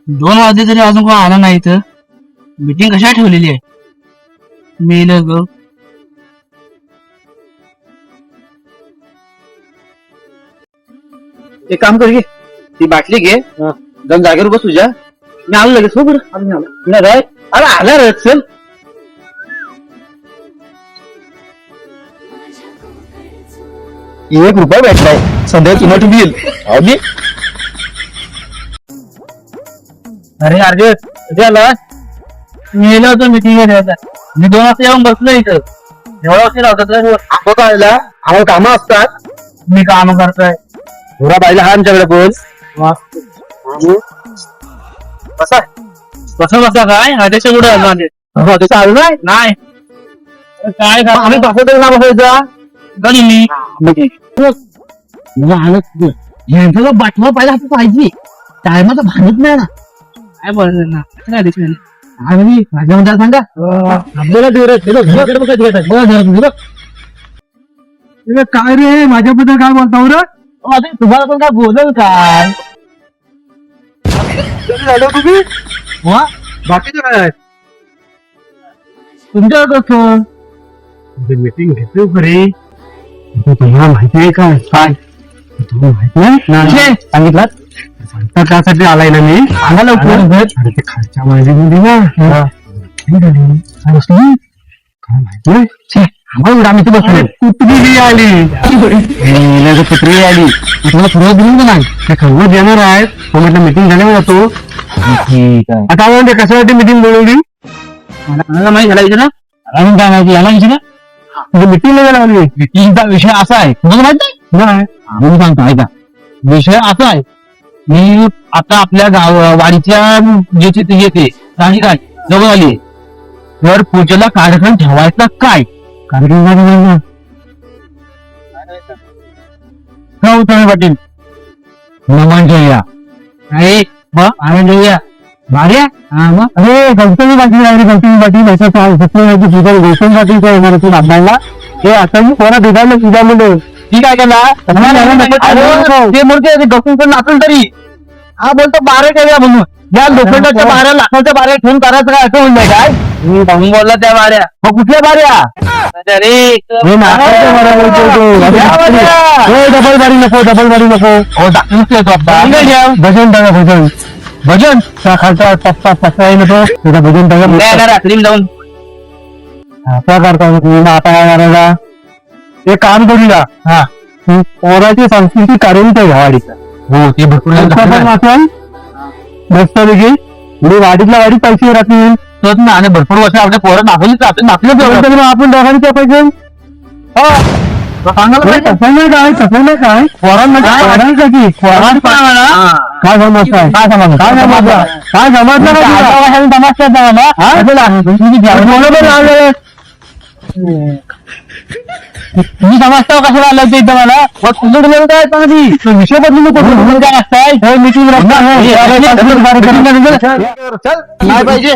2 वाजले तरी अजून कोण आला नाही तर मीटिंग कशा ठेवलेली आहे? मेलं ग. एक काम कर घे, ती बाटली घे, जाऊन जागेवर बस तुझ्या. मी आलो लगेच. हो बरं अरे आला रे चल. 1 रुपया भेटलाय सध्या तुला बिल. अरे अर्जुन कधी आला? मेलं होतं मीटिंग मध्ये. मी 2 वाजता येऊन बसलो इथं. एवढा वर्ष लावतात आपण काढला आम्हाला कामं असतात. मी काम करतोय. थोडा पाहिला हा आमच्याकडे बोल. बसा बसा काय अध्यक्ष कुठे आलो माझे? त्याचं आलं नाही. नाही काय आम्ही बसवतो ना बसायचा गणी यांचा बाटवा पाहिला पाहिजे. टायमाचा भानच नाही ना. काय बोलत ना काय अध्यक्ष आम्ही माझ्या सांगा आपल्याला काय रे माझ्याबद्दल काय बोलता रे? तुम्हाला पण काय बोलल काय तुम्ही? बाकीचं काय तुमच्या कसं मीटिंग घेतो खरी? तुम्हाला माहिती आहे काय? काय तुम्हाला माहिती आहे सांगितलं सांगता त्यासाठी आलाय ना मी. सांगा लवकर. अरे ते खालच्या माझ्यामध्ये ना बसली काय माहिती आम्हाला आम्ही बसलो. कुत्री आली कुत्री आली तुम्हाला फुरवत दिली का नाही? ते खबर देणार आहेत. म्हटलं मिटिंग झाल्यावर जातो. ठीक आहे. आता म्हणजे कशासाठी मिटिंग बोलवली मला माहिती झाला ना. अजून काय माहिती याला विचार ना. मिटिंगला गेला म्हणजे मिटिंगचा विषय असा आहे तुम्हाला माहित नाही. आम्ही सांगतो ऐका विषय असा आहे. मी आता आपल्या वाडीच्या ज्याची येते आणि काय जवळ आली तर पूजेला कार्यक्रम ठेवायचा काय? कार्यक्रम काय होतं पाटील? नमन ठेवूया. अरे आनंद ठेवूया. भार्या अरे गौतमी पाटील अरे गौतमी पाटील सत्यनारायणची पूजा गौतमी पाटील येणार होती आपल्याला. हे आता मी कोणा भेटायला पूजा म्हणून ठीक आहे का ते म्हणते गौतमी नाचून तरी हा बोलतो 12 केल्या म्हणून. या लोखंडाच्या 12 लाखाच्या 12 ठेवून करायचं काय असं म्हणलंय काय? मी भाऊन बोलला त्या बाऱ्या. मग कुठल्या बाऱ्या? डबल बारी नको डबल बारी नको. भजन टाका भजन भजन खालचा टप्पा पत्ता आहे नको तुझा भजन टाका रात्री जाऊन असा करता आता एक काम करूया. हा पोराची सांस्कृतिक कार्यक्रम आहे वाडीचा. हो ते भरपूर मस्तपैकी मी वाडीतल्या वाडीत पैसे राहतील ना. आणि भरपूर वर्ष आपल्या पोरं दाखवलीच आपण दोघांनी त्या पैसे काय पोरांना काय समजत आहे? काय समजलं काय समजलं काय समजलं तुम्ही समजता कशाला आलं ते इथं मला? तुझं काय विषय बदलून काय असताय मीटिंग काय पाहिजे